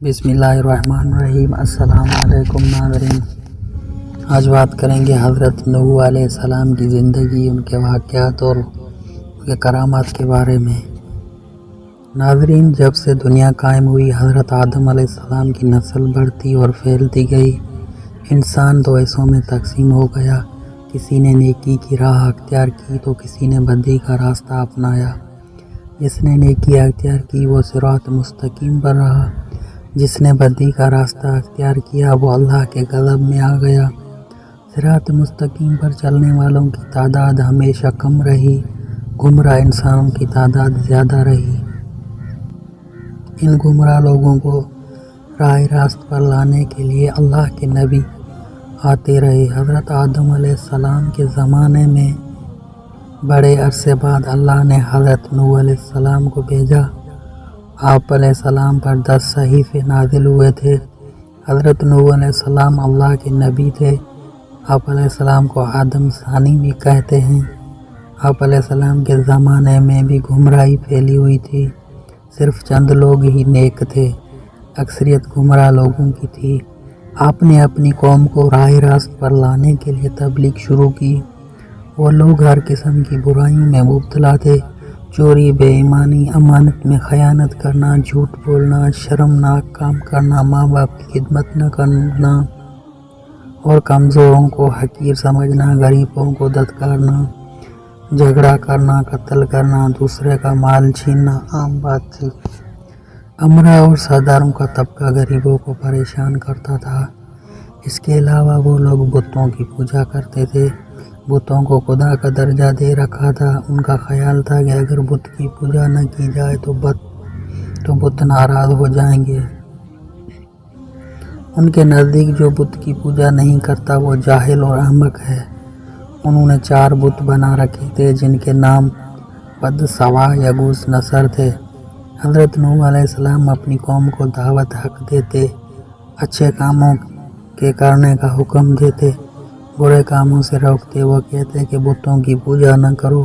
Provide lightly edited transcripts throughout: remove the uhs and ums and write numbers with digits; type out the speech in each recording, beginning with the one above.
بسم اللہ الرحمن الرحیم۔ السلام علیکم ناظرین، آج بات کریں گے حضرت نوح علیہ السلام کی زندگی، ان کے واقعات اور ان کے کرامات کے بارے میں۔ ناظرین، جب سے دنیا قائم ہوئی، حضرت آدم علیہ السلام کی نسل بڑھتی اور پھیلتی گئی۔ انسان دو حصوں میں تقسیم ہو گیا، کسی نے نیکی کی راہ اختیار کی تو کسی نے بدی کا راستہ اپنایا۔ جس نے نیکی اختیار کی وہ صراط مستقیم پر رہا، جس نے بدی کا راستہ اختیار کیا وہ اللہ کے غضب میں آ گیا۔ صراط مستقیم پر چلنے والوں کی تعداد ہمیشہ کم رہی، گمراہ انسانوں کی تعداد زیادہ رہی۔ ان گمراہ لوگوں کو راہ راست پر لانے کے لیے اللہ کے نبی آتے رہے۔ حضرت آدم علیہ السلام کے زمانے میں بڑے عرصے بعد اللہ نے حضرت نوح علیہ السلام کو بھیجا۔ آپ علیہ السلام پر 10 صحیفے نازل ہوئے تھے۔ حضرت نوح علیہ السلام اللہ کے نبی تھے۔ آپ علیہ السلام کو آدم ثانی بھی کہتے ہیں۔ آپ علیہ السلام کے زمانے میں بھی گمراہی پھیلی ہوئی تھی، صرف چند لوگ ہی نیک تھے، اکثریت گمراہ لوگوں کی تھی۔ آپ نے اپنی قوم کو راہ راست پر لانے کے لیے تبلیغ شروع کی۔ وہ لوگ ہر قسم کی برائیوں میں مبتلا تھے، چوری، بے ایمانی، امانت میں خیانت کرنا، جھوٹ بولنا، شرمناک کام کرنا، ماں باپ کی خدمت نہ کرنا اور کمزوروں کو حقیر سمجھنا، غریبوں کو دھتکارنا، جھگڑا کرنا، قتل کرنا، دوسرے کا مال چھیننا عام بات تھی۔ امرا اور سرداروں کا طبقہ غریبوں کو پریشان کرتا تھا۔ اس کے علاوہ وہ لوگ بتوں کی پوجا کرتے تھے، بتوں کو خدا کا درجہ دے رکھا تھا۔ ان کا خیال تھا کہ اگر بت کی پوجا نہ کی جائے تو بت ناراض ہو جائیں گے۔ ان کے نزدیک جو بت کی پوجا نہیں کرتا وہ جاہل اور احمق ہے۔ انہوں نے 4 بت بنا رکھے تھے جن کے نام ود، سوا، یغوث، نصر تھے۔ حضرت نوح علیہ السلام اپنی قوم کو دعوت حق دیتے، اچھے کاموں کے کرنے کا حکم دیتے، برے کاموں سے روکتے۔ وہ کہتے کہ بتوں کی پوجا نہ کرو،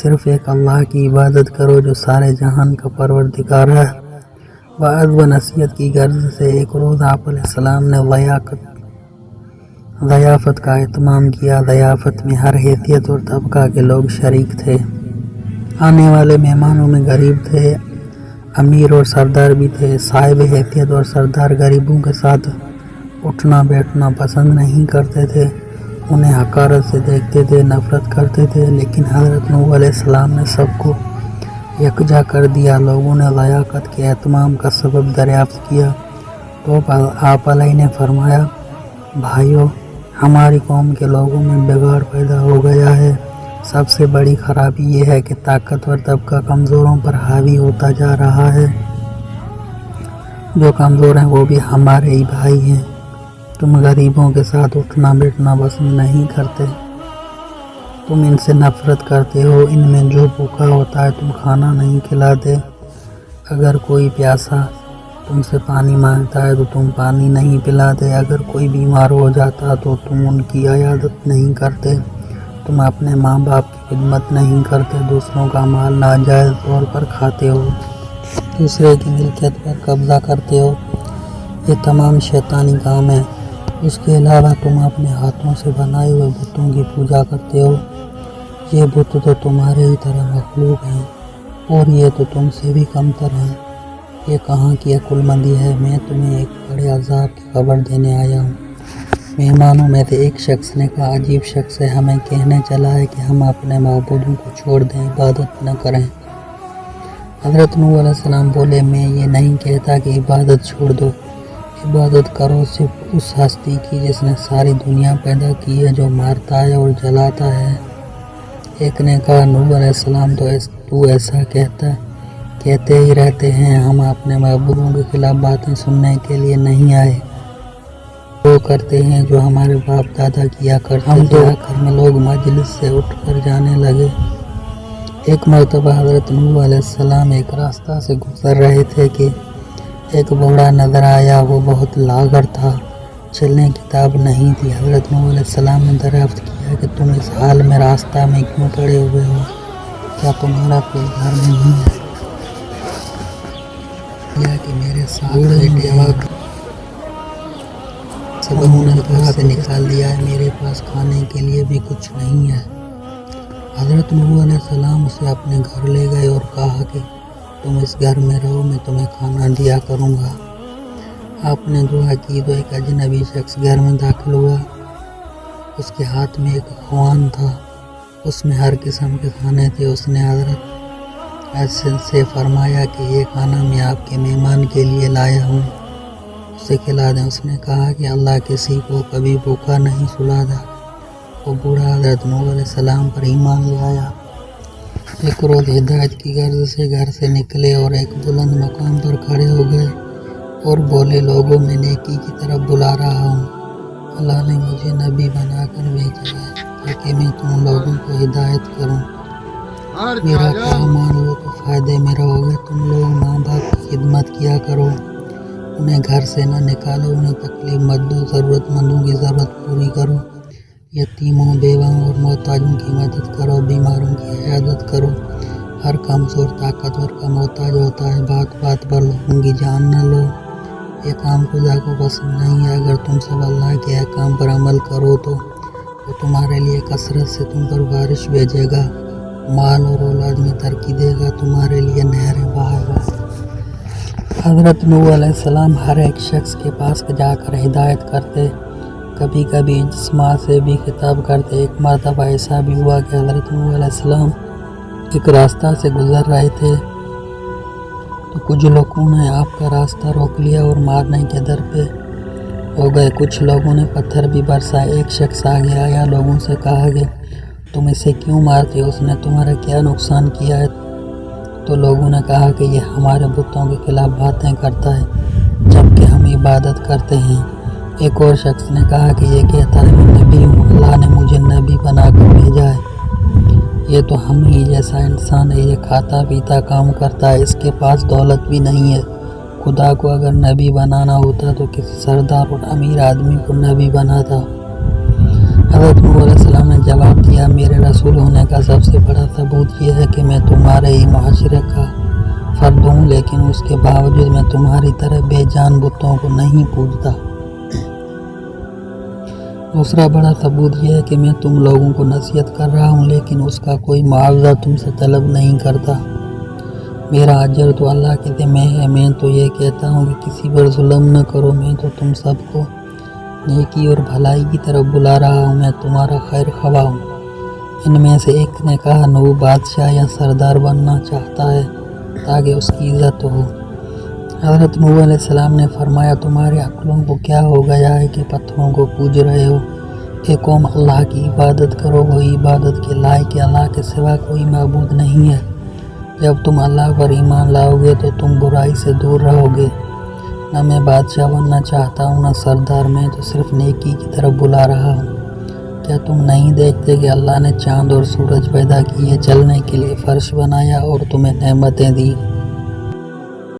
صرف ایک اللہ کی عبادت کرو جو سارے جہان کا پروردگار ہے۔ وعظ و نصیحت کی غرض سے ایک روز آپ علیہ السلام نے ضیافت کا اہتمام کیا۔ ضیافت میں ہر حیثیت اور طبقہ کے لوگ شریک تھے۔ آنے والے مہمانوں میں غریب تھے، امیر اور سردار بھی تھے۔ صاحب حیثیت اور سردار غریبوں کے ساتھ اٹھنا بیٹھنا پسند نہیں کرتے تھے، انہیں حقارت سے دیکھتے تھے، نفرت کرتے تھے۔ لیکن حضرت نوح علیہ السلام نے سب کو یکجا کر دیا۔ لوگوں نے ضیافت کے اہتمام کا سبب دریافت کیا تو آپ علیہ نے فرمایا، بھائیو، ہماری قوم کے لوگوں میں بگاڑ پیدا ہو گیا ہے۔ سب سے بڑی خرابی یہ ہے کہ طاقتور طبقہ کمزوروں پر حاوی ہوتا جا رہا ہے۔ جو کمزور ہیں وہ بھی ہمارے ہی بھائی ہیں۔ تم غریبوں کے ساتھ اٹھنا بیٹھنا پسند نہیں کرتے، تم ان سے نفرت کرتے ہو۔ ان میں جو بھوکا ہوتا ہے تم کھانا نہیں کھلاتے، اگر کوئی پیاسا تم سے پانی مانگتا ہے تو تم پانی نہیں پلاتے، اگر کوئی بیمار ہو جاتا تو تم ان کی عیادت نہیں کرتے، تم اپنے ماں باپ کی خدمت نہیں کرتے، دوسروں کا مال ناجائز طور پر کھاتے ہو، دوسرے کی ملکیت پر قبضہ کرتے ہو۔ یہ تمام شیطانی کام ہے۔ اس کے علاوہ تم اپنے ہاتھوں سے بنائے ہوئے بتوں کی پوجا کرتے ہو۔ یہ بت تو تمہارے ہی طرح مخلوق ہیں اور یہ تو تم سے بھی کمتر ہیں۔ یہ کہاں کی عقل مندی ہے؟ میں تمہیں ایک بڑے عذاب کی خبر دینے آیا ہوں۔ مہمانوں میں سے ایک شخص نے کہا، عجیب شخص ہے، ہمیں کہنے چلا ہے کہ ہم اپنے معبودوں کو چھوڑ دیں، عبادت نہ کریں۔ حضرت نوح علیہ السلام بولے، میں یہ نہیں کہتا کہ عبادت چھوڑ دو، عبادت کرو صرف اس ہستی کی جس نے ساری دنیا پیدا کی ہے، جو مارتا ہے اور جلاتا ہے۔ ایک نے کہا، نوح علیہ السلام تو ایسا کہتے ہی رہتے ہیں، ہم اپنے معبودوں کے خلاف باتیں سننے کے لیے نہیں آئے، وہ کرتے ہیں جو ہمارے باپ دادا کیا کرتے تھے۔ آخر میں لوگ مجلس سے اٹھ کر جانے لگے۔ ایک مرتبہ حضرت نوح علیہ السلام ایک راستہ سے گزر رہے تھے کہ ایک بوڑھا نظر آیا۔ وہ بہت لاغر تھا، چلنے کی تاب نہیں تھی۔ حضرت نوح علیہ السلام نے دریافت کیا کہ تم اس حال میں راستہ میں کیوں پڑے ہوئے ہو؟ کیا تمہارا کوئی گھر نہیں ہے؟ دیا کہ میرے ساتھ جواب سبوں نے گھر سے نکال دیا ہے، میرے پاس کھانے کے لیے بھی کچھ نہیں ہے۔ حضرت نوح علیہ السلام اسے اپنے گھر لے گئے اور کہا کہ تم اس گھر میں رہو، میں تمہیں کھانا دیا کروں گا۔ آپ نے دعا کی تو ایک اجنبی شخص گھر میں داخل ہوا۔ اس کے ہاتھ میں ایک خوان تھا، اس میں ہر قسم کے کھانے تھے۔ اس نے حضرت ایسے سے فرمایا کہ یہ کھانا میں آپ کے مہمان کے لیے لایا ہوں، اسے کھلا دیں۔ اس نے کہا کہ اللہ کسی کو کبھی بھوکا نہیں سلاتا۔ وہ بوڑھا حضرت نوح علیہ السلام پر ایمان لے آیا۔ ایک روز ہدایت کی غرض سے گھر سے نکلے اور ایک بلند مقام پر کھڑے ہو گئے اور بولے، لوگوں میں نیکی کی طرف بلا رہا ہوں۔ اللہ نے مجھے نبی بنا کر بھیجا ہے تاکہ میں تم لوگوں کو ہدایت کروں۔ میرا کہا مان لو تو فائدے میں رہو گے۔ تم لوگ ماں باپ کی خدمت کیا کرو، انہیں گھر سے نہ نکالو، انہیں تکلیف مت دو، ضرورت مندوں کی ضرورت پوری کرو، یتیموں، بیواؤں اور محتاجوں کی مدد کرو، بیماروں کی عیادت کرو۔ ہر کمزور طاقتور کا محتاج ہوتا ہے، بات بات پر لوگوں کی جان نہ لو۔ یہ کام خدا کو پسند نہیں ہے۔ اگر تم سب اللہ کے احکام پر عمل کرو تو وہ تمہارے لیے کثرت سے تم پر بارش بھیجے گا، مال اور اولاد میں ترقی دے گا، تمہارے لیے نہریں بہائے گا۔ حضرت نوح علیہ السلام ہر ایک شخص کے پاس جا کر ہدایت کرتے، کبھی کبھی جسماں سے بھی خطاب کرتے۔ ایک مرتبہ ایسا بھی ہوا کہ حضرت نوح علیہ السلام ایک راستہ سے گزر رہے تھے تو کچھ لوگوں نے آپ کا راستہ روک لیا اور مارنے کے در پہ ہو گئے۔ کچھ لوگوں نے پتھر بھی برسائے۔ ایک شخص آگے آیا، لوگوں سے کہا کہ تم اسے کیوں مارتے ہو؟ اس نے تمہارا کیا نقصان کیا ہے؟ تو لوگوں نے کہا کہ یہ ہمارے بتوں کے خلاف باتیں کرتا ہے جبکہ ہم عبادت کرتے ہیں۔ ایک اور شخص نے کہا کہ یہ کہتا ہے میں نبی ہوں، اللہ نے مجھے نبی بنا کر بھیجا ہے۔ یہ تو ہم ہی جیسا انسان ہے، یہ کھاتا پیتا کام کرتا ہے، اس کے پاس دولت بھی نہیں ہے۔ خدا کو اگر نبی بنانا ہوتا تو کسی سردار اور امیر آدمی کو نبی بناتا۔ حضرت نوح علیہ السلام نے جواب دیا، میرے رسول ہونے کا سب سے بڑا ثبوت یہ ہے کہ میں تمہارے ہی معاشرے کا فرد ہوں، لیکن اس کے باوجود میں تمہاری طرح بے جان بتوں کو نہیں پوجتا۔ دوسرا بڑا ثبوت یہ ہے کہ میں تم لوگوں کو نصیحت کر رہا ہوں لیکن اس کا کوئی معاوضہ تم سے طلب نہیں کرتا۔ میرا اجر تو اللہ کے ذمہ ہے۔ میں تو یہ کہتا ہوں کہ کسی پر ظلم نہ کرو۔ میں تو تم سب کو نیکی اور بھلائی کی طرف بلا رہا ہوں، میں تمہارا خیر خواہ ہوں۔ ان میں سے ایک نے کہا، نوح بادشاہ یا سردار بننا چاہتا ہے تاکہ اس کی عزت ہو۔ حضرت نوح علیہ السلام نے فرمایا، تمہارے عقلوں کو کیا ہو گیا ہے کہ پتھروں کو پوج رہے ہو؟ اے قوم، اللہ کی عبادت کرو، وہی عبادت کے لائق ہے، اللہ کے سوا کوئی معبود نہیں ہے۔ جب تم اللہ پر ایمان لاؤ گے تو تم برائی سے دور رہو گے۔ نہ میں بادشاہ بننا چاہتا ہوں نہ سردار، میں تو صرف نیکی کی طرف بلا رہا ہوں۔ کیا تم نہیں دیکھتے کہ اللہ نے چاند اور سورج پیدا کیے، چلنے کے لیے فرش بنایا اور تمہیں نعمتیں دی؟